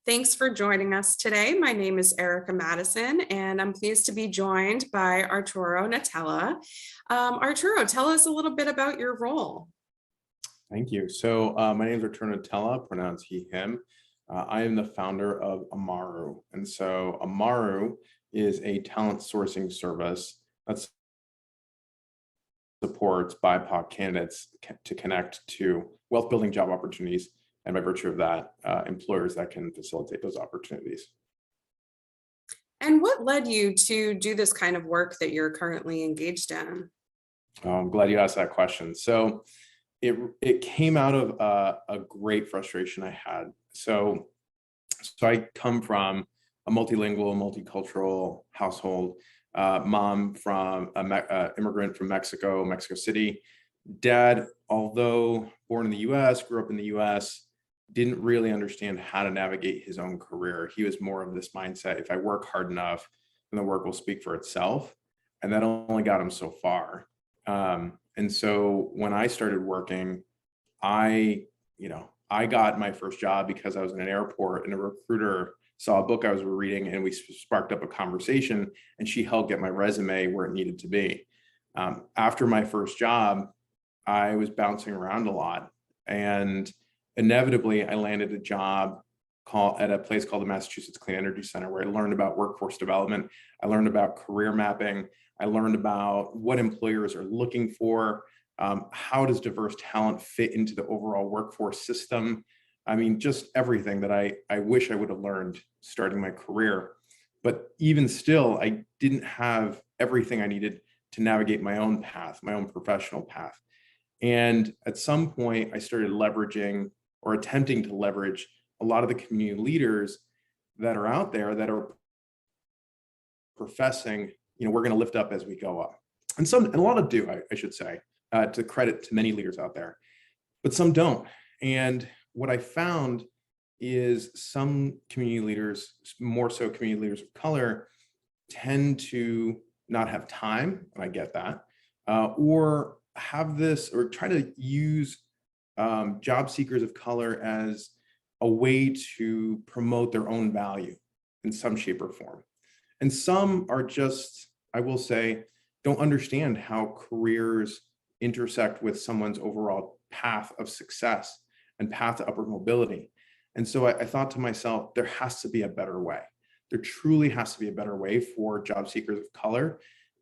Thanks for joining us today. My name is Erica Mattison, and I'm pleased to be joined by Arturo Natella. Arturo, tell us a little bit about your role. Thank you. So my name is Arturo Natella, pronounced he, him. I am the founder of Amaru. And so Amaru is a talent sourcing service that supports BIPOC candidates to connect to wealth building job opportunities. And by virtue of that, employers that can facilitate those opportunities. And what led you to do this kind of work that you're currently engaged in? I'm glad you asked that question. So it came out of a great frustration I had. So I come from a multilingual, multicultural household. Mom from immigrant from Mexico City. Dad, although born in the U.S., grew up in the U.S., didn't really understand how to navigate his own career. He was more of this mindset: if I work hard enough, then the work will speak for itself. And that only got him so far. And so when I started working, I got my first job because I was in an airport and a recruiter saw a book I was reading and we sparked up a conversation, and she helped get my resume where it needed to be. After my first job, I was bouncing around a lot, and inevitably I landed a job at a place called the Massachusetts Clean Energy Center, where I learned about workforce development. I learned about career mapping. I learned about what employers are looking for. How does diverse talent fit into the overall workforce system? I mean, just everything that I wish I would have learned starting my career. But even still, I didn't have everything I needed to navigate my own path, my own professional path. And at some point, I started leveraging or attempting to leverage a lot of the community leaders that are out there that are professing, we're going to lift up as we go up. And a lot of do, I should say, to credit to many leaders out there, but some don't. And what I found is some community leaders, more so community leaders of color, tend to not have time, and I get that, or have this, or try to use job seekers of color as a way to promote their own value in some shape or form. And some are just, I will say, don't understand how careers intersect with someone's overall path of success and path to upward mobility. And so I thought to myself, there has to be a better way. There truly has to be a better way for job seekers of color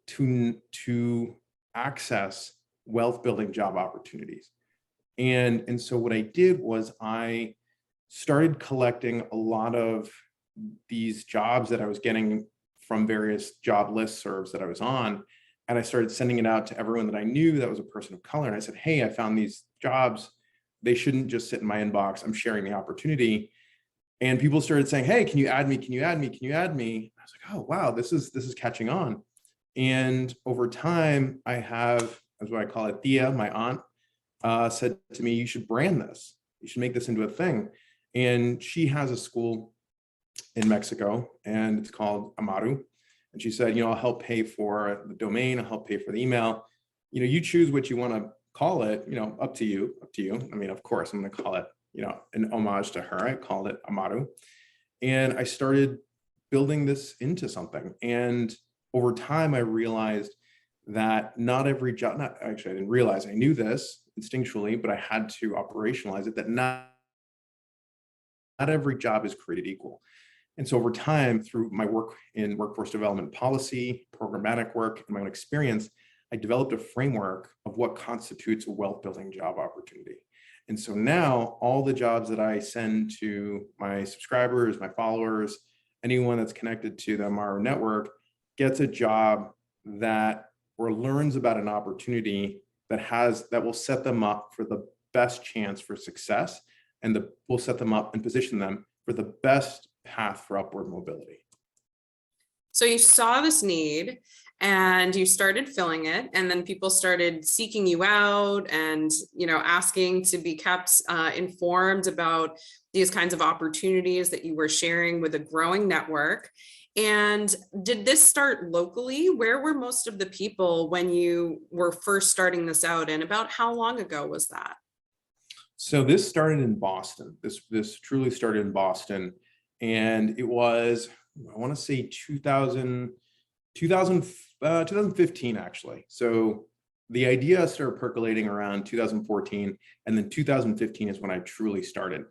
to access wealth building job opportunities. And so what I did was I started collecting a lot of these jobs that I was getting from various job listservs that I was on. And I started sending it out to everyone that I knew that was a person of color. And I said, hey, I found these jobs. They shouldn't just sit in my inbox. I'm sharing the opportunity. And people started saying, hey, can you add me? Can you add me? Can you add me? I was like, oh, wow, this is catching on. And over time, I have, as what I call it, Thea, my aunt, said to me, you should brand this. You should make this into a thing. And she has a school in Mexico, and it's called Amaru. And she said, I'll help pay for the domain. I'll help pay for the email. You choose what you want to call it, up to you. I mean, of course, I'm going to call it, an homage to her. I called it Amaru. And I started building this into something. And over time, I realized that not every job, I didn't realize, I knew this instinctually, but I had to operationalize it, that not every job is created equal. And so over time, through my work in workforce development policy, programmatic work, and my own experience, I developed a framework of what constitutes a wealth building job opportunity. And so now all the jobs that I send to my subscribers, my followers, anyone that's connected to the Amaru network gets a job or learns about an opportunity that will set them up for the best chance for success, and will set them up and position them for the best path for upward mobility. So you saw this need and you started filling it, and then people started seeking you out and asking to be kept informed about these kinds of opportunities that you were sharing with a growing network. And did this start locally? Where were most of the people when you were first starting this out, and about how long ago was that? So this started in Boston. This truly started in Boston. And it was, I want to say 2015, actually. So the idea started percolating around 2014, and then 2015 is when I truly started.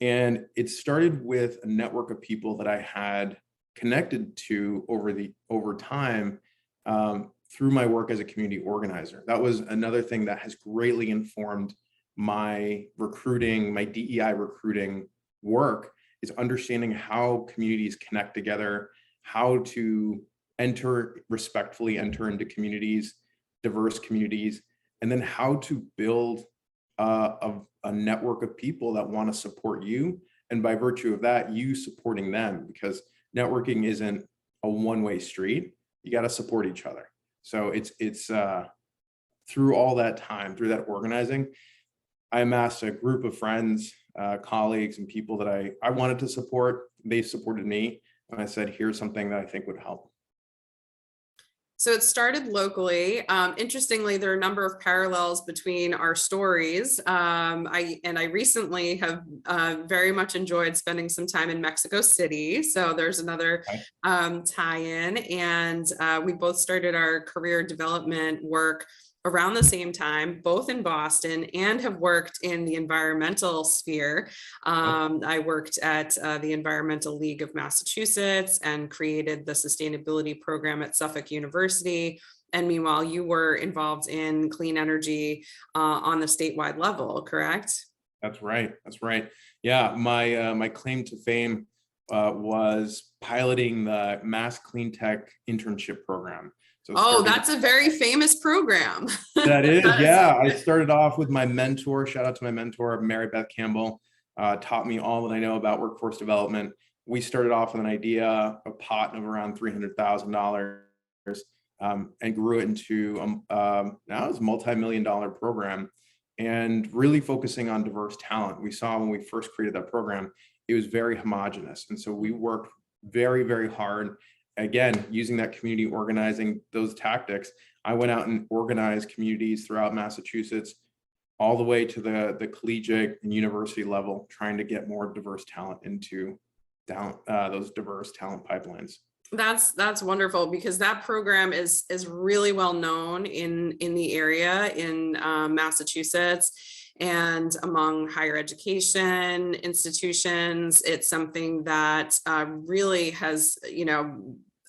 And it started with a network of people that I had connected to over time through my work as a community organizer. That was another thing that has greatly informed my recruiting, my DEI recruiting work, is understanding how communities connect together, how to respectfully enter into communities, diverse communities, and then how to build a network of people that want to support you. And by virtue of that, you supporting them, because networking isn't a one-way street. You got to support each other. So it's through all that time, through that organizing, I amassed a group of friends, colleagues, and people that I wanted to support. They supported me, and I said, here's something that I think would help. So it started locally. Interestingly, there are a number of parallels between our stories. I recently have very much enjoyed spending some time in Mexico City. So there's another tie-in, and we both started our career development work around the same time, both in Boston, and have worked in the environmental sphere. I worked at the Environmental League of Massachusetts and created the sustainability program at Suffolk University. And meanwhile, you were involved in clean energy on the statewide level, correct? That's right. That's right. Yeah, my claim to fame was piloting the Mass Clean Tech internship program. So that's a very famous program. That is, yeah. I started off with my mentor. Shout out to my mentor, Mary Beth Campbell, taught me all that I know about workforce development. We started off with an idea, a pot of around $300,000, and grew it into now it's a multi-million-dollar program, and really focusing on diverse talent. We saw when we first created that program, it was very homogenous, and so we worked very, very hard. Again, using that community organizing, those tactics, I went out and organized communities throughout Massachusetts, all the way to the collegiate and university level, trying to get more diverse talent into those diverse talent pipelines. That's wonderful, because that program is really well known in the area in Massachusetts and among higher education institutions. It's something that really has,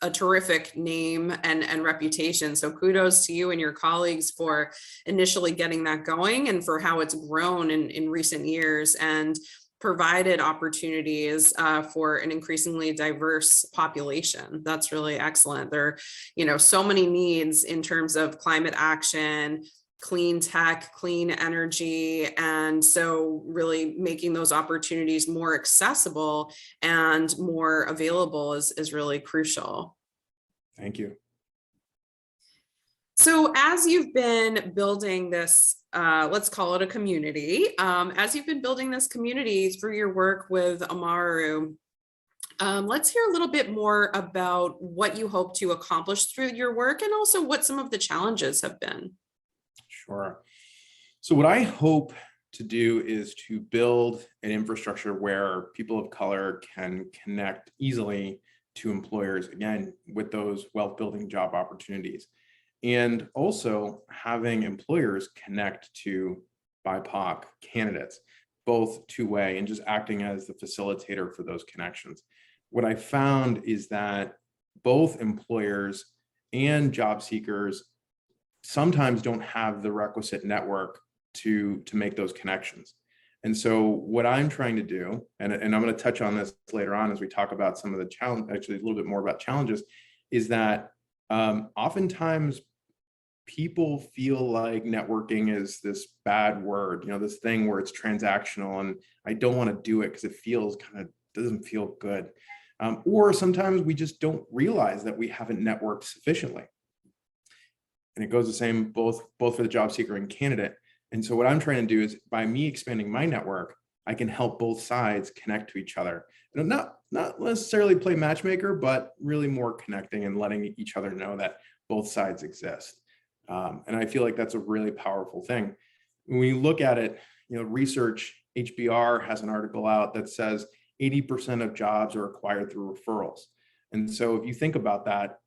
a terrific name and reputation. So kudos to you and your colleagues for initially getting that going, and for how it's grown in recent years and provided opportunities for an increasingly diverse population. That's really excellent. There are, so many needs in terms of climate action, clean tech, clean energy. And so really making those opportunities more accessible and more available is really crucial. Thank you. So as you've been building this, let's call it a community, as you've been building this community through your work with Amaru, let's hear a little bit more about what you hope to accomplish through your work, and also what some of the challenges have been. Sure. So what I hope to do is to build an infrastructure where people of color can connect easily to employers, again, with those wealth building job opportunities, and also having employers connect to BIPOC candidates, both two-way, and just acting as the facilitator for those connections. What I found is that both employers and job seekers sometimes don't have the requisite network to make those connections. And so what I'm trying to do, and I'm going to touch on this later on as we talk about some of the challenge, actually a little bit more about challenges, is that oftentimes people feel like networking is this bad word, this thing where it's transactional, and I don't want to do it because it feels doesn't feel good. Or sometimes we just don't realize that we haven't networked sufficiently. And it goes the same both for the job seeker and candidate. And so what I'm trying to do is, by me expanding my network, I can help both sides connect to each other. And not necessarily play matchmaker, but really more connecting and letting each other know that both sides exist. And I feel like that's a really powerful thing. When you look at it, research, HBR has an article out that says 80% of jobs are acquired through referrals. And so if you think about that,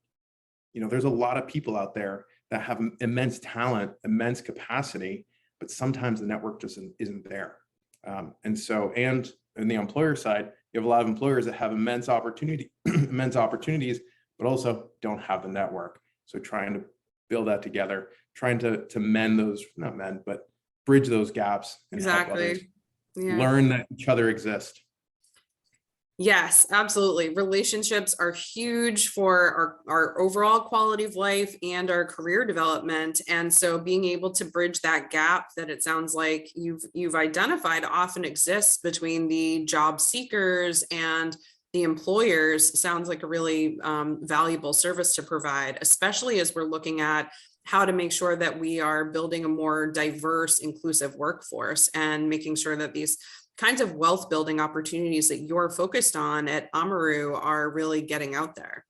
there's a lot of people out there that have immense talent, immense capacity, but sometimes the network just isn't there. And on the employer side, you have a lot of employers that have immense opportunities, but also don't have the network. So trying to build that together, trying to mend those, not mend, but bridge those gaps and help others learn that each other exist. Yes, absolutely. Relationships are huge for our overall quality of life and our career development. And so being able to bridge that gap that it sounds like you've identified often exists between the job seekers and the employers sounds like a really valuable service to provide, especially as we're looking at how to make sure that we are building a more diverse, inclusive workforce and making sure that these kinds of wealth building opportunities that you're focused on at Amaru are really getting out there.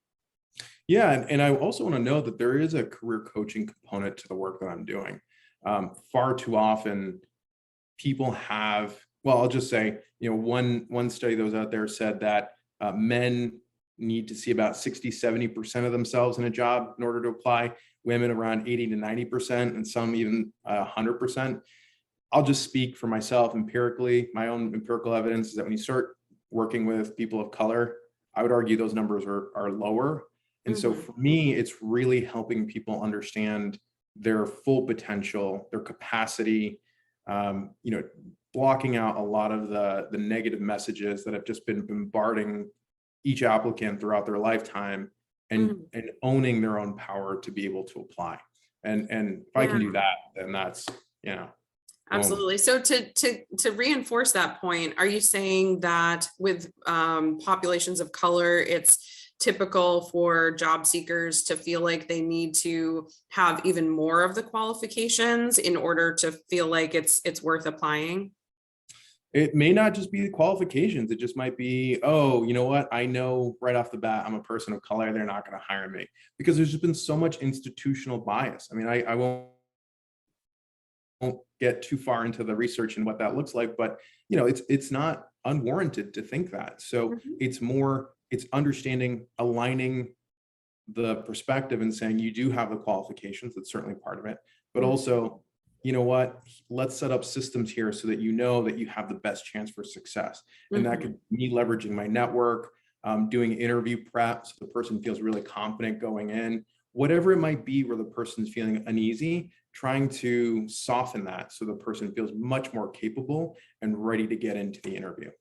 Yeah, and I also want to know that there is a career coaching component to the work that I'm doing. Far too often, people have, well, I'll just say, one study that was out there said that men need to see about 60-70% of themselves in a job in order to apply, women around 80-90%, and some even 100%. I'll just speak for myself empirically. My own empirical evidence is that when you start working with people of color, I would argue those numbers are lower. And so for me, it's really helping people understand their full potential, their capacity, blocking out a lot of the negative messages that have just been bombarding each applicant throughout their lifetime, and owning their own power to be able to apply. And if I can do that, then that's, Absolutely. So to reinforce that point, are you saying that with populations of color, it's typical for job seekers to feel like they need to have even more of the qualifications in order to feel like it's worth applying? It may not just be the qualifications. It just might be, oh, you know what? I know right off the bat, I'm a person of color. They're not going to hire me, because there's just been so much institutional bias. I mean, I won't get too far into the research and what that looks like, but it's not unwarranted to think that. So it's understanding, aligning the perspective and saying you do have the qualifications. That's certainly part of it, but also, let's set up systems here so that that you have the best chance for success. And that could be me leveraging my network, doing interview prep so the person feels really confident going in, whatever it might be where the person's feeling uneasy, trying to soften that so the person feels much more capable and ready to get into the interview.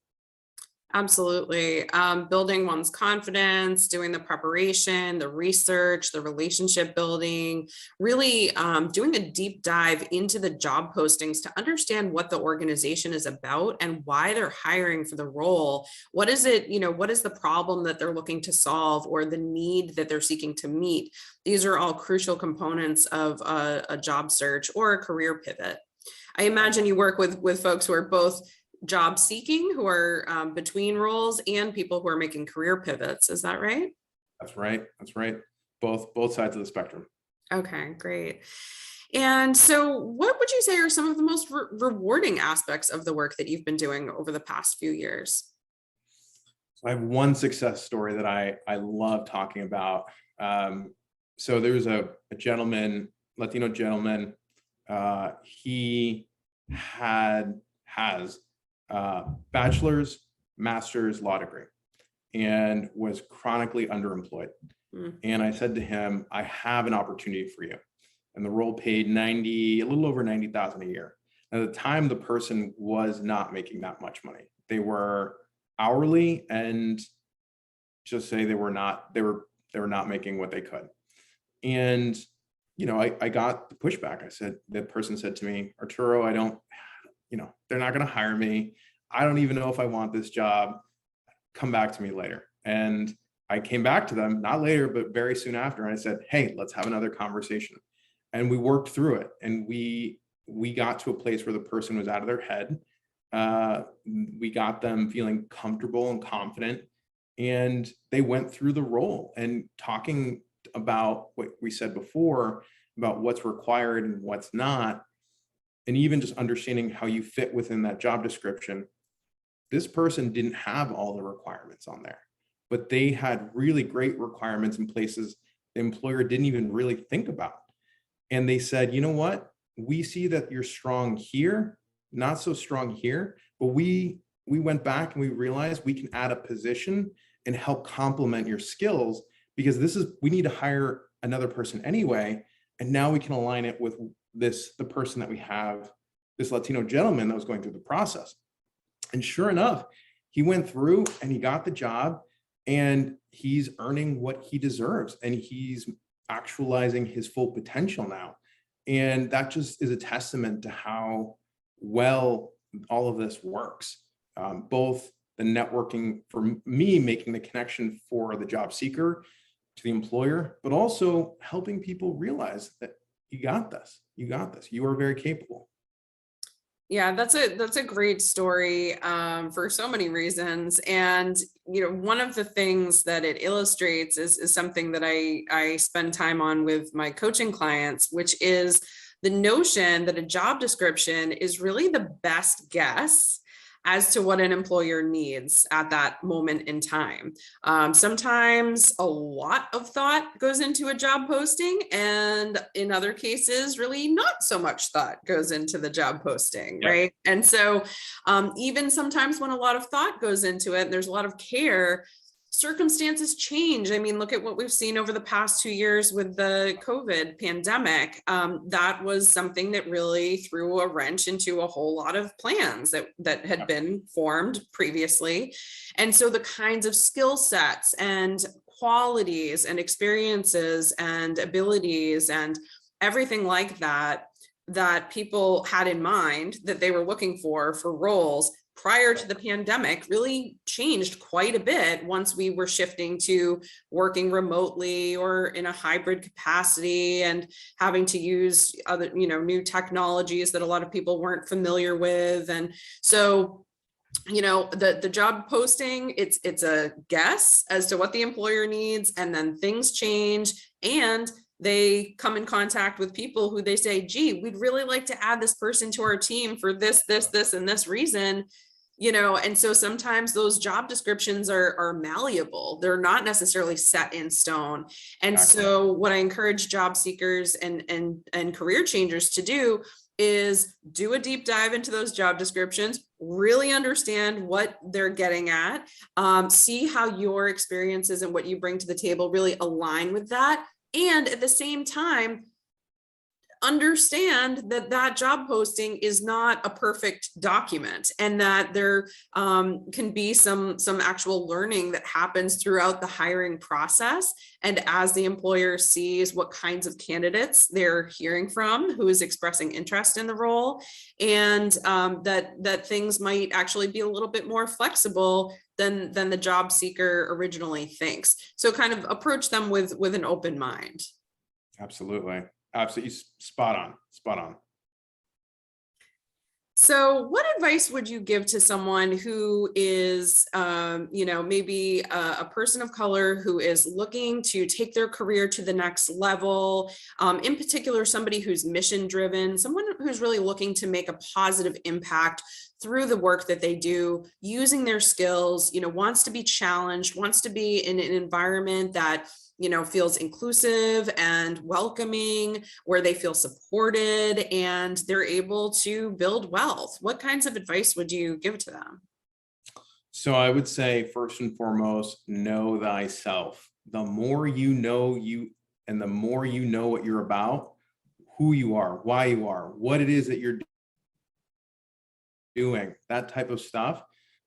Absolutely. Building one's confidence, doing the preparation, the research, the relationship building, really doing a deep dive into the job postings to understand what the organization is about and why they're hiring for the role. What is it, what is the problem that they're looking to solve or the need that they're seeking to meet? These are all crucial components of a job search or a career pivot. I imagine you work with folks who are both job seeking, who are between roles, and people who are making career pivots. Is that right? That's right. That's right. Both sides of the spectrum. Okay, great. And so what would you say are some of the most rewarding aspects of the work that you've been doing over the past few years? So I have one success story that I love talking about. So there's a gentleman, Latino gentleman. He has bachelor's, master's law degree, and was chronically underemployed. And I said to him, I have an opportunity for you. And the role paid a little over 90,000 a year. At the time, the person was not making that much money. They were hourly, and just say they were not making what they could. And I got the pushback. The person said to me, Arturo, they're not going to hire me. I don't even know if I want this job. Come back to me later. And I came back to them, not later, but very soon after. And I said, hey, let's have another conversation. And we worked through it. And we got to a place where the person was out of their head. We got them feeling comfortable and confident. And they went through the role and talking about what we said before about what's required and what's not. And even just understanding how you fit within that job description. this person didn't have all the requirements on there, but they had really great requirements in places the employer didn't even really think about. And they said, you know what? We see that you're strong here, not so strong here, but we went back and we realized we can add a position and help complement your skills, because we need to hire another person anyway. And now we can align it with the person that we have, this Latino gentleman that was going through the process. And sure enough, he went through and he got the job, and he's earning what he deserves, and he's actualizing his full potential now. And that just is a testament to how well all of this works. Both the networking for me, making the connection for the job seeker to the employer, but also helping people realize that you got this, you are very capable. Yeah, that's a great story for so many reasons. And, one of the things that it illustrates is something that I spend time on with my coaching clients, which is the notion that a job description is really the best guess as to what an employer needs at that moment in time. Sometimes a lot of thought goes into a job posting, and in other cases, really not so much thought goes into the job posting, Yep. right? And so even sometimes when a lot of thought goes into it and there's a lot of care, circumstances change. I mean, look at what we've seen over the past 2 years with the COVID pandemic. That was something that really threw a wrench into a whole lot of plans that had been formed previously. And so the kinds of skill sets and qualities and experiences and abilities and everything like that people had in mind that they were looking for roles prior to the pandemic really changed quite a bit once we were shifting to working remotely or in a hybrid capacity and having to use other, new technologies that a lot of people weren't familiar with. And so, the job posting, it's a guess as to what the employer needs, and then things change and they come in contact with people who they say, gee, we'd really like to add this person to our team for this, and this reason. And so sometimes those job descriptions are malleable. They're not necessarily set in stone. And Exactly. So what I encourage job seekers and career changers to do is do a deep dive into those job descriptions, really understand what they're getting at, see how your experiences and what you bring to the table really align with that. And at the same time, understand that job posting is not a perfect document, and that there can be some actual learning that happens throughout the hiring process. And as the employer sees what kinds of candidates they're hearing from, who is expressing interest in the role, and that things might actually be a little bit more flexible than the job seeker originally thinks. So kind of approach them with an open mind. Absolutely. Absolutely. Spot on. So what advice would you give to someone who is, maybe a person of color who is looking to take their career to the next level, in particular, somebody who's mission driven, someone who's really looking to make a positive impact through the work that they do, using their skills, wants to be challenged, wants to be in an environment that feels inclusive and welcoming, where they feel supported and they're able to build wealth? What kinds of advice would you give to them? So I would say, first and foremost, know thyself. The more you know you, and the more you know what you're about, who you are, why you are, what it is that you're doing, that type of stuff,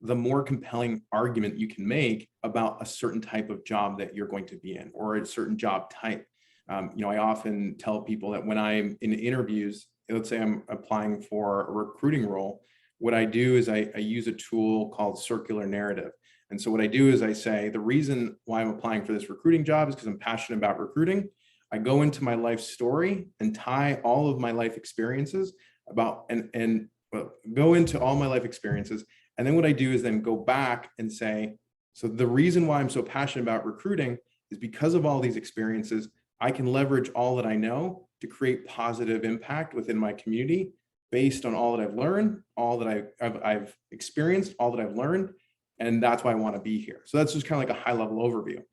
the more compelling argument you can make about a certain type of job that you're going to be in, or a certain job type. I often tell people that when I'm in interviews, let's say I'm applying for a recruiting role, what I do is I use a tool called circular narrative. And so what I do is I say, the reason why I'm applying for this recruiting job is because I'm passionate about recruiting. I go into my life story and tie all of my life experiences go into all my life experiences. And then what I do is then go back and say, so the reason why I'm so passionate about recruiting is because of all these experiences. I can leverage all that I know to create positive impact within my community based on all that I've learned, all that I've experienced, all that I've learned, and that's why I want to be here. So that's just kind of like a high level overview.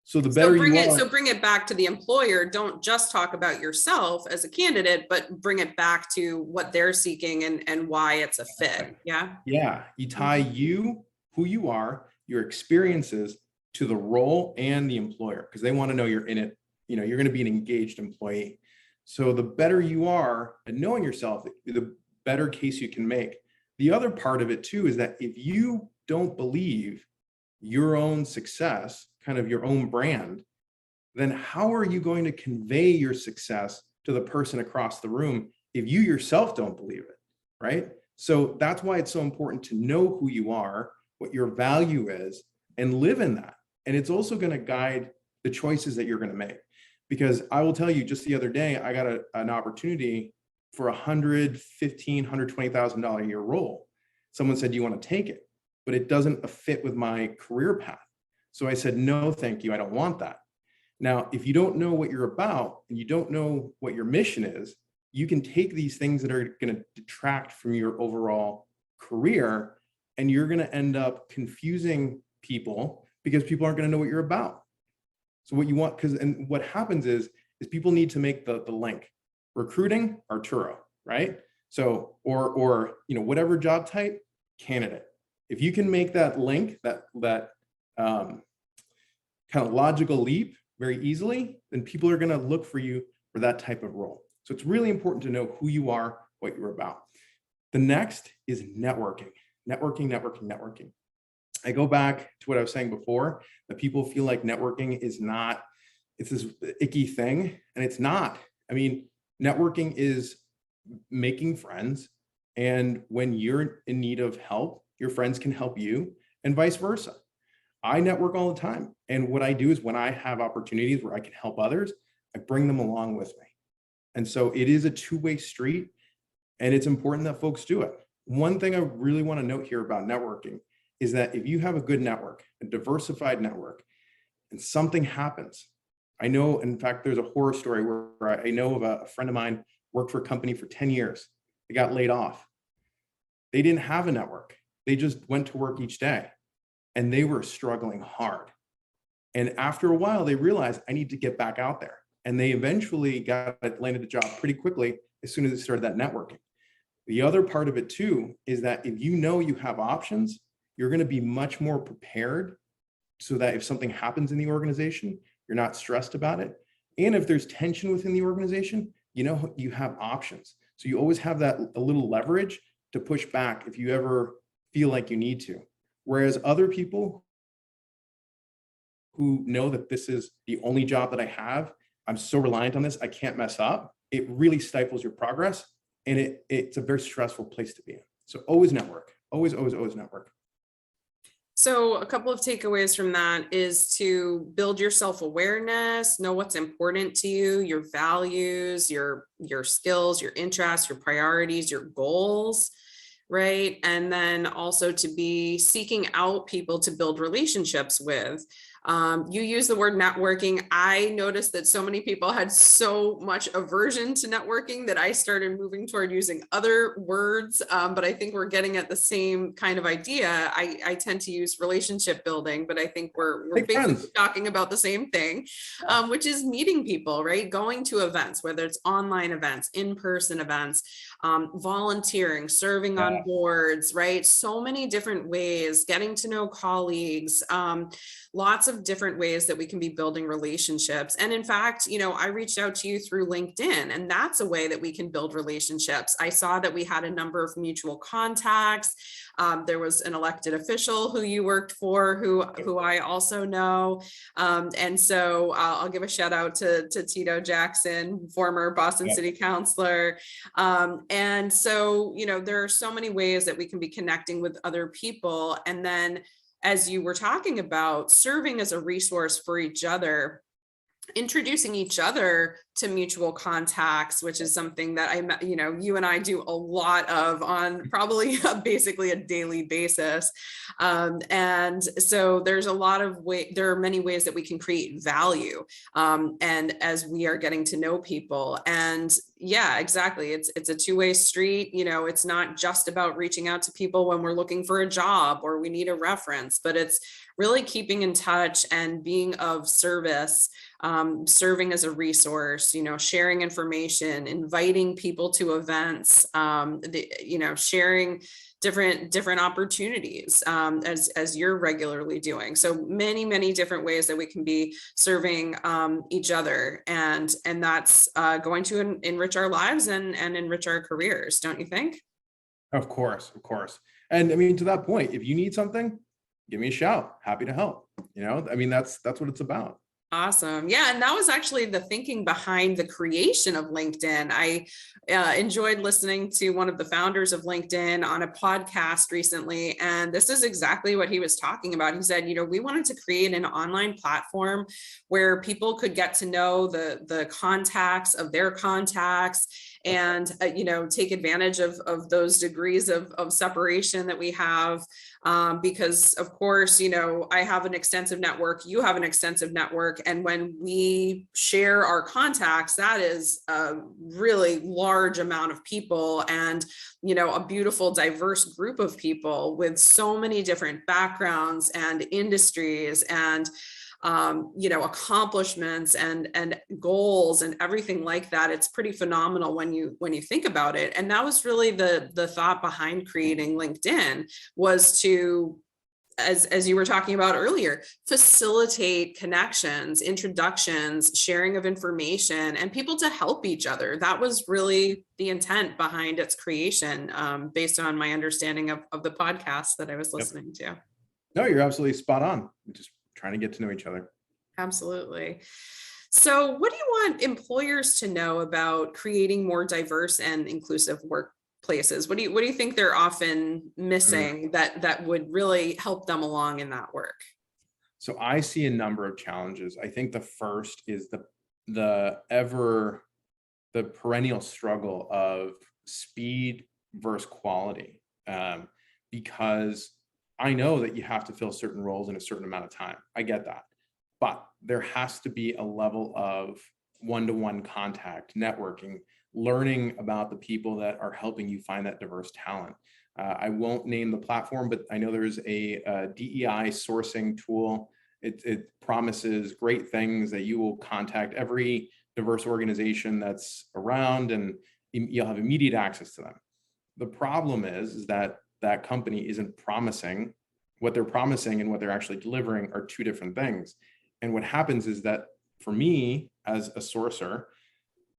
So the better you are. So bring it back to the employer. Don't just talk about yourself as a candidate, but bring it back to what they're seeking and why it's a fit. Yeah. Yeah. You tie you, who you are, your experiences to the role and the employer, because they want to know you're in it. You know, you're going to be an engaged employee. So the better you are at knowing yourself, the better case you can make. The other part of it too is that if you don't believe your own success, kind of your own brand, then how are you going to convey your success to the person across the room if you yourself don't believe it, right? So that's why it's so important to know who you are, what your value is, and live in that. And it's also going to guide the choices that you're going to make. Because I will tell you, just the other day, I got an opportunity for $115,000, $120,000 a year role. Someone said, do you want to take it? But it doesn't fit with my career path. So I said, no, thank you. I don't want that. Now, if you don't know what you're about and you don't know what your mission is, you can take these things that are going to detract from your overall career, and you're going to end up confusing people because people aren't going to know what you're about. So what you want, and what happens is people need to make the link. Recruiting, Arturo, right? So, or whatever job type, candidate. If you can make that link, that kind of logical leap very easily, then people are going to look for you for that type of role. So it's really important to know who you are, what you're about. The next is networking. Networking. I go back to what I was saying before, that people feel like networking is not, it's this icky thing, and it's not. I mean, networking is making friends, and when you're in need of help, your friends can help you, and vice versa. I network all the time, and what I do is when I have opportunities where I can help others, I bring them along with me. And so it is a two-way street, and it's important that folks do it. One thing I really want to note here about networking is that if you have a good network, a diversified network, and something happens, I know, in fact, there's a horror story where I know of a friend of mine worked for a company for 10 years. They got laid off. They didn't have a network. They just went to work each day, and they were struggling hard. And after a while, they realized, I need to get back out there. And they eventually landed a job pretty quickly as soon as they started that networking. The other part of it too is that if you know you have options, you're going to be much more prepared so that if something happens in the organization, you're not stressed about it. And if there's tension within the organization, you know you have options. So you always have that a little leverage to push back if you ever feel like you need to. Whereas other people who know that this is the only job that I have, I'm so reliant on this, I can't mess up, it really stifles your progress, and it's a very stressful place to be in. So always network, always network. So a couple of takeaways from that is to build your self-awareness, know what's important to you, your values, your skills, your interests, your priorities, your goals, right? And then also to be seeking out people to build relationships with. You use the word networking. I noticed that so many people had so much aversion to networking that I started moving toward using other words, but I think we're getting at the same kind of idea. I tend to use relationship building, but I think we're basically talking about the same thing, which is meeting people, right? Going to events, whether it's online events, in-person events, volunteering, serving on boards, right? So many different ways, getting to know colleagues, lots of different ways that we can be building relationships. And in fact, I reached out to you through LinkedIn, and that's a way that we can build relationships. I saw that we had a number of mutual contacts. There was an elected official who you worked for, who I also know. And so I'll give a shout out to Tito Jackson, former Boston City Councilor. And so, there are so many ways that we can be connecting with other people. And then, as you were talking about, serving as a resource for each other, introducing each other to mutual contacts, which is something that you and I do a lot of on probably basically a daily basis. And so there's a lot of there are many ways that we can create value. And as we are getting to know people, and yeah, exactly. It's a two-way street. It's not just about reaching out to people when we're looking for a job or we need a reference, but it's really keeping in touch and being of service, serving as a resource, sharing information, inviting people to events, sharing different opportunities, as you're regularly doing. So many different ways that we can be serving each other, and that's going to enrich our lives and enrich our careers, don't you think? Of course. And I mean, to that point, if you need something, give me a shout. Happy to help. That's what it's about. Awesome. Yeah. And that was actually the thinking behind the creation of LinkedIn. I enjoyed listening to one of the founders of LinkedIn on a podcast recently. And this is exactly what he was talking about. He said, we wanted to create an online platform where people could get to know the contacts of their contacts, and take advantage of those degrees of separation that we have, because of course I have an extensive network, you have an extensive network, and when we share our contacts, that is a really large amount of people, and a beautiful diverse group of people with so many different backgrounds and industries and accomplishments and goals and everything like that. It's pretty phenomenal when you think about it. And that was really the thought behind creating LinkedIn, was to, as you were talking about earlier, facilitate connections, introductions, sharing of information, and people to help each other. That was really the intent behind its creation, based on my understanding of the podcast that I was listening to. No, you're absolutely spot on. Just trying to get to know each other. Absolutely. So what do you want employers to know about creating more diverse and inclusive workplaces? What do you think they're often missing that would really help them along in that work? So I see a number of challenges. I think the first is the perennial struggle of speed versus quality, because I know that you have to fill certain roles in a certain amount of time. I get that. But there has to be a level of one-to-one contact, networking, learning about the people that are helping you find that diverse talent. I won't name the platform, but I know there's a DEI sourcing tool. It promises great things, that you will contact every diverse organization that's around and you'll have immediate access to them. The problem is that that company isn't promising. What they're promising and what they're actually delivering are two different things. And what happens is that for me as a sourcer,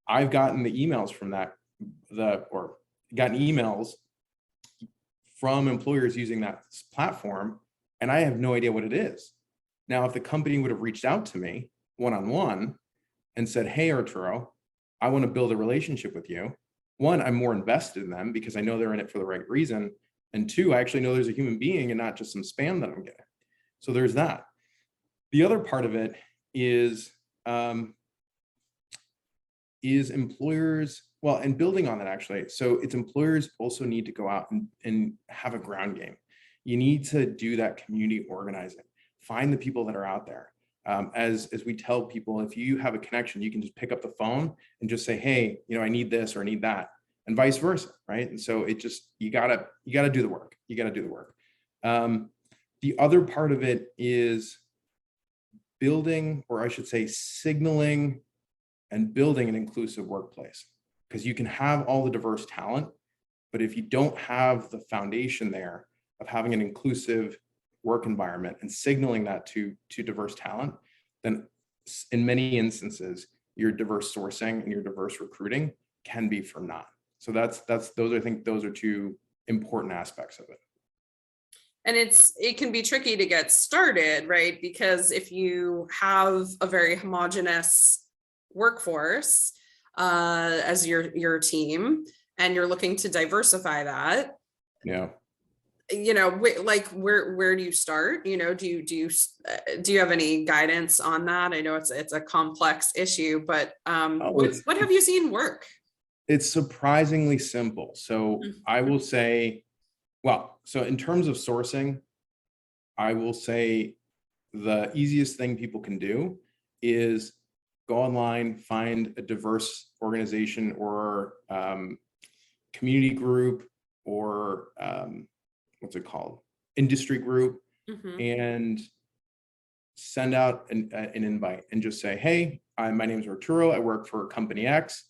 I've gotten the emails from gotten emails from employers using that platform, and I have no idea what it is. Now, if the company would have reached out to me one-on-one and said, "Hey, Arturo, I want to build a relationship with you." One, I'm more invested in them because I know they're in it for the right reason. And two, I actually know there's a human being and not just some spam that I'm getting. So there's that. The other part of it is employers, well, and building on that actually. So it's employers also need to go out and have a ground game. You need to do that community organizing. Find the people that are out there. As we tell people, if you have a connection, you can just pick up the phone and just say, "Hey, I need this or I need that," and vice versa, right? And so it just, you gotta do the work. You gotta do the work. The other part of it is building, or I should say signaling and building an inclusive workplace, because you can have all the diverse talent, but if you don't have the foundation there of having an inclusive work environment and signaling that to diverse talent, then in many instances, your diverse sourcing and your diverse recruiting can be for naught. So I think those are two important aspects of it. And it can be tricky to get started, right? Because if you have a very homogenous workforce as your team, and you're looking to diversify that, Yeah, like where do you start? Do you have any guidance on that? I know it's a complex issue, but Oh, what have you seen work? it's surprisingly simple. So I will say, well, so in terms of sourcing, I will say the easiest thing people can do is go online, find a diverse organization or community group or what's it called? Industry group, Mhm. and send out an invite and just say, hey, my name is Arturo. I work for company X.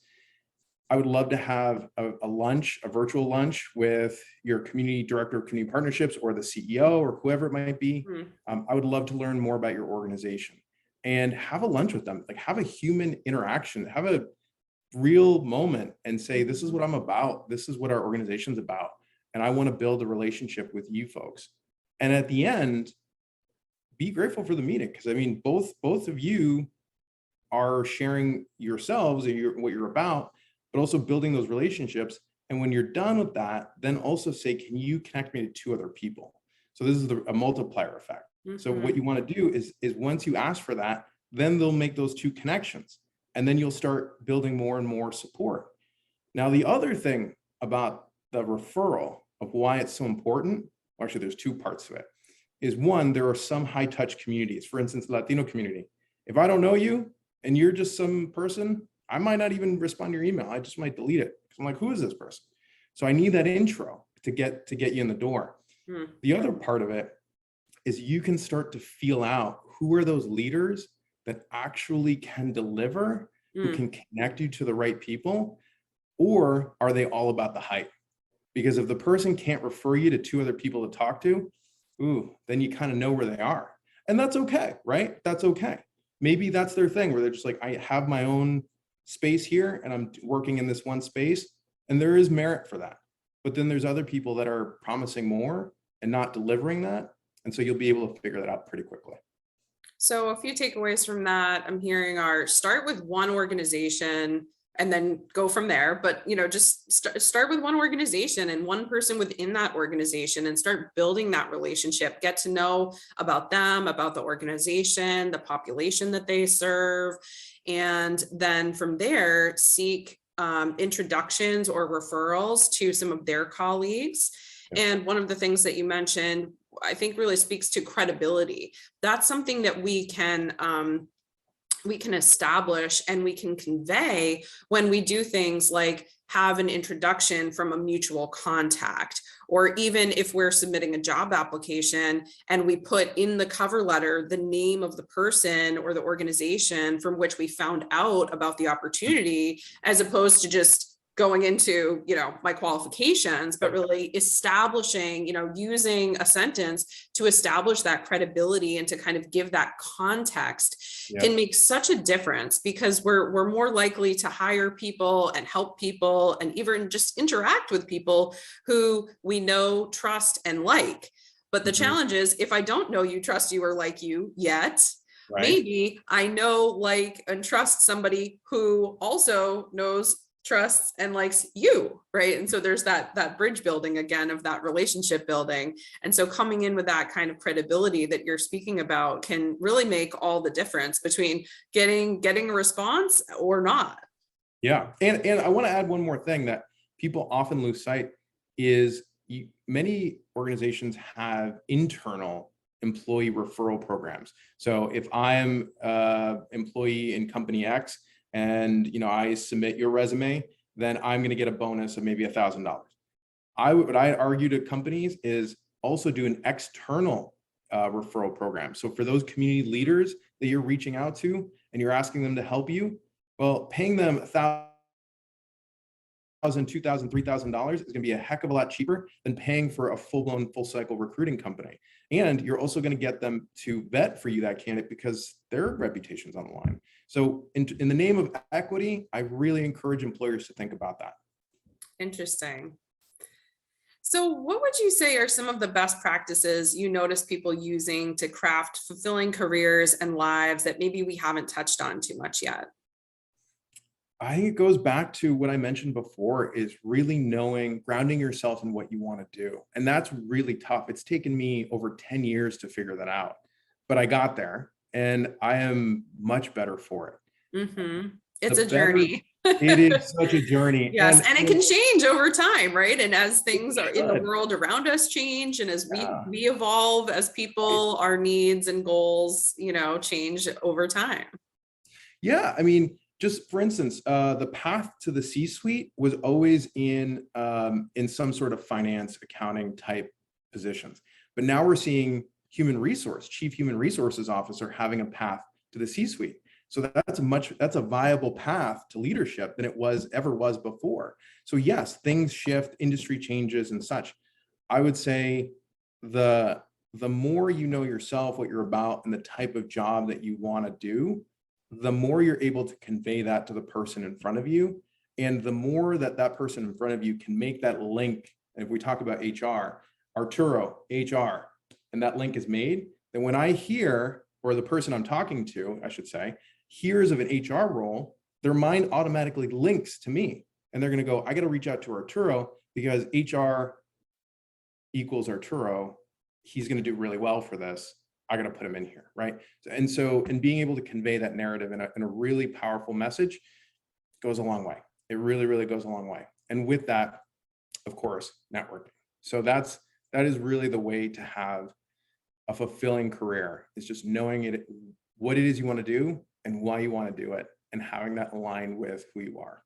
I would love to have a lunch, a virtual lunch with your community director of community partnerships or the CEO or whoever it might be. Mhm. I would love to learn more about your organization and have a lunch with them, like have a human interaction, have a real moment and say, this is what I'm about. This is what our organization's about. And I want to build a relationship with you folks. And at the end, be grateful for the meeting. Because I mean, both of you are sharing yourselves and what you're about, but also building those relationships. And when you're done with that, then also say, can you connect me to 2 other people? So this is a multiplier effect. So what you want to do is once you ask for that, then they'll make those 2 connections. And then you'll start building more and more support. Now, the other thing about the referral of why it's so important, well, actually there's 2 parts to it, is one, there are some high touch communities, for instance, the Latino community. If I don't know you and you're just some person, I might not even respond to your email. I just might delete it. I'm like, who is this person? So I need that intro to get you in the door. Mhm. The other part of it is you can start to feel out who are those leaders that actually can deliver, who can connect you to the right people, or are they all about the hype? Because if the person can't refer you to 2 other people to talk to, then you kind of know where they are. And that's okay, right? That's okay. Maybe that's their thing where they're just like, I have my own space here and I'm working in this one space, and there is merit for that. But then there's other people that are promising more and not delivering that. And so you'll be able to figure that out pretty quickly. So a few takeaways from that I'm hearing are start with one organization and then go from there. But just start with one organization and one person within that organization and start building that relationship. Get to know about them, about the organization, the population that they serve, and then from there seek introductions or referrals to some of their colleagues. And one of the things that you mentioned, I think really speaks to credibility. That's something that we can establish and we can convey when we do things like have an introduction from a mutual contact, or even if we're submitting a job application and we put in the cover letter the name of the person or the organization from which we found out about the opportunity, as opposed to just going into, my qualifications, but really establishing, using a sentence to establish that credibility and to kind of give that context can make such a difference, because we're more likely to hire people and help people and even just interact with people who we know, trust, and like. But the challenge is, if I don't know you, trust you, or like you yet, maybe I know, like, and trust somebody who also knows, trusts, and likes you, right? And so there's that bridge building again, of that relationship building. And so coming in with that kind of credibility that you're speaking about can really make all the difference between getting a response or not. Yeah. And I want to add one more thing that people often lose sight is many organizations have internal employee referral programs. So if I'm an employee in company X and I submit your resume, then I'm going to get a bonus of maybe $1,000. What I argue to companies is also do an external referral program. So for those community leaders that you're reaching out to and you're asking them to help you, well, paying them $1,000, $2,000, $3,000 is going to be a heck of a lot cheaper than paying for a full-blown, full-cycle recruiting company. And you're also going to get them to vet for you that candidate because their reputation's on the line. So in the name of equity, I really encourage employers to think about that. Interesting. So what would you say are some of the best practices you notice people using to craft fulfilling careers and lives that maybe we haven't touched on too much yet? I think it goes back to what I mentioned before, is really grounding yourself in what you want to do. And that's really tough. It's taken me over 10 years to figure that out, but I got there and I am much better for it. It's The a better, journey. it is such a journey. Yes, and it can change over time, right? And as things are in the should. world around us change, and as we Yeah. we evolve as people, our needs and goals, change over time. Yeah, I mean, just for instance, the path to the C-suite was always in some sort of finance, accounting type positions. But now we're seeing chief human resources officer having a path to the C-suite. So that's a viable path to leadership than it ever was before. So yes, things shift, industry changes and such. I would say the more you know yourself, what you're about, and the type of job that you want to do, the more you're able to convey that to the person in front of you. And the more that person in front of you can make that link. And if we talk about HR, Arturo, HR, and that link is made, then when I hear, or the person I'm talking to, I should say, hears of an HR role, their mind automatically links to me. And they're going to go, I got to reach out to Arturo because HR equals Arturo. He's going to do really well for this. I got to put him in here, right? And being able to convey that narrative in a really powerful message goes a long way. It really, really goes a long way. And with that, of course, networking. So that is really the way to have a fulfilling career, is just knowing what it is you want to do and why you want to do it, and having that align with who you are.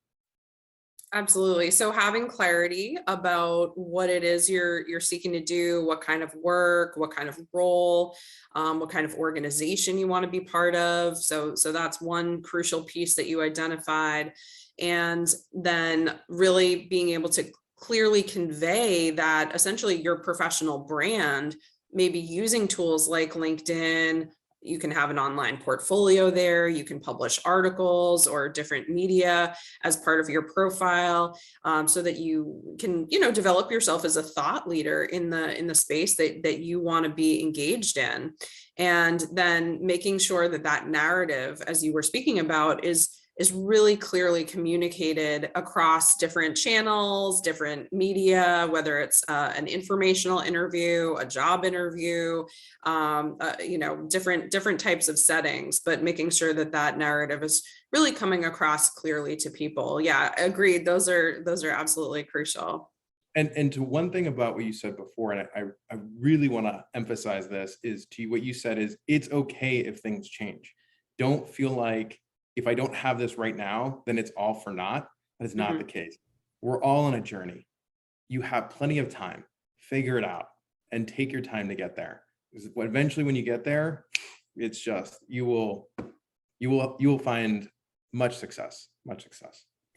Absolutely. So having clarity about what it is you're seeking to do, what kind of work, what kind of role, what kind of organization you want to be part of. So that's one crucial piece that you identified. And then really being able to clearly convey that essentially your professional brand, maybe using tools like LinkedIn. You can have an online portfolio there. You can publish articles or different media as part of your profile, so that you can, develop yourself as a thought leader in the space that you want to be engaged in. And then making sure that narrative, as you were speaking about, is really clearly communicated across different channels, different media, whether it's an informational interview, a job interview, different types of settings, but making sure that narrative is really coming across clearly to people. Yeah, agreed. Those are absolutely crucial. And to one thing about what you said before, and I really want to emphasize this, is to what you said is, it's okay if things change. Don't feel like, if I don't have this right now, then it's all for naught. That is not the case. We're all on a journey. You have plenty of time. Figure it out and take your time to get there. Because eventually when you get there, it's just, you will find much success.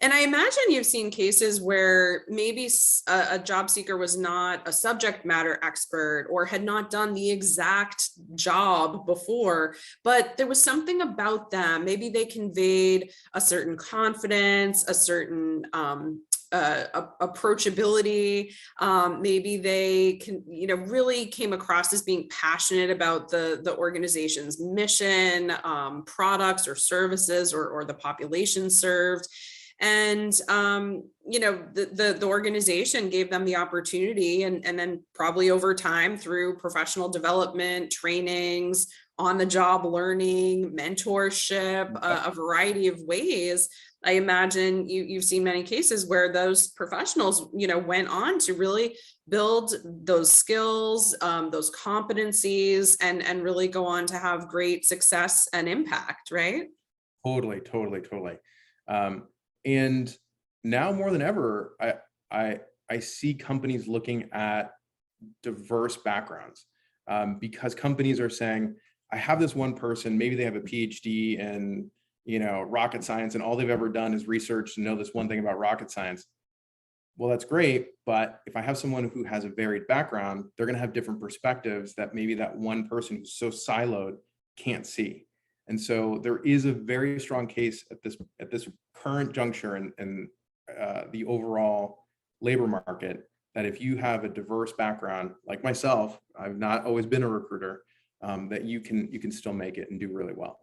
And I imagine you've seen cases where maybe a job seeker was not a subject matter expert or had not done the exact job before, but there was something about them. Maybe they conveyed a certain confidence, a certain approachability. Maybe they can, really came across as being passionate about the organization's mission, products or services, or the population served. And, the organization gave them the opportunity, and then probably over time through professional development, trainings, on the job learning, mentorship, a variety of ways. I imagine you've seen many cases where those professionals, went on to really build those skills, those competencies, and really go on to have great success and impact, right? Totally. And now more than ever, I see companies looking at diverse backgrounds, because companies are saying, I have this one person, maybe they have a PhD in, rocket science, and all they've ever done is research and know this one thing about rocket science. Well, that's great. But if I have someone who has a varied background, they're going to have different perspectives that maybe that one person who's so siloed can't see. And so there is a very strong case at this current juncture in the overall labor market, that if you have a diverse background like myself, I've not always been a recruiter, that you can still make it and do really well.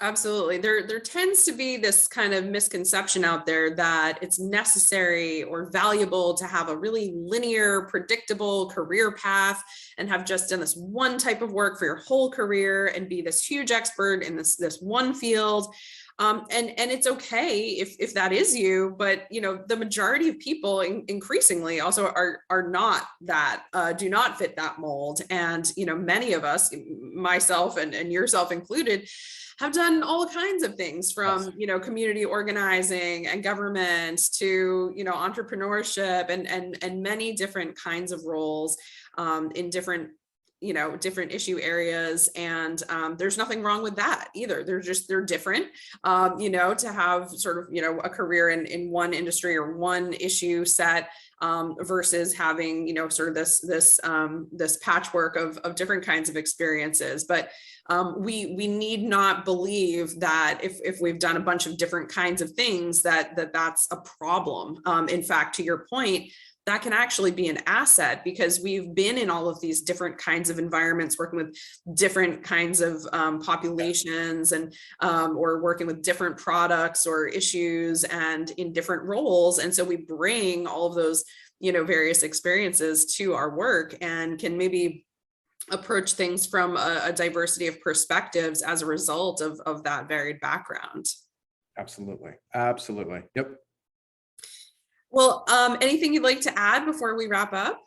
Absolutely. There tends to be this kind of misconception out there that it's necessary or valuable to have a really linear, predictable career path and have just done this one type of work for your whole career and be this huge expert in this one field. And it's okay if that is you, but the majority of people increasingly also are not that, do not fit that mold. And many of us, myself and yourself included, have done all kinds of things from community organizing and government to entrepreneurship and many different kinds of roles in different issue areas. And there's nothing wrong with that either. They're different, to have sort of, a career in one industry or one issue set versus having, sort of this patchwork of different kinds of experiences. But we need not believe that if we've done a bunch of different kinds of things that's a problem. In fact, to your point, that can actually be an asset because we've been in all of these different kinds of environments, working with different kinds of populations and or working with different products or issues and in different roles. And so we bring all of those, various experiences to our work and can maybe approach things from a diversity of perspectives as a result of that varied background. Absolutely. Absolutely. Yep. Well, anything you'd like to add before we wrap up?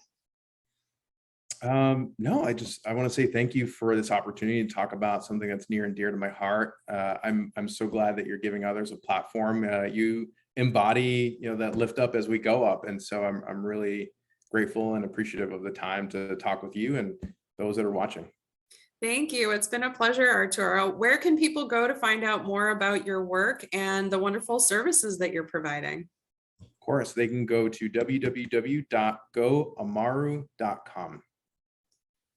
No, I want to say thank you for this opportunity to talk about something that's near and dear to my heart. I'm so glad that you're giving others a platform. You embody, that lift up as we go up. And so I'm really grateful and appreciative of the time to talk with you and those that are watching. Thank you. It's been a pleasure, Arturo. Where can people go to find out more about your work and the wonderful services that you're providing? Of course, they can go to www.goamaru.com.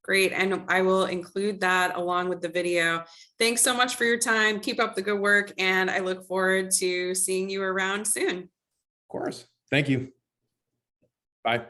Great. And I will include that along with the video. Thanks so much for your time. Keep up the good work. And I look forward to seeing you around soon. Of course. Thank you. Bye.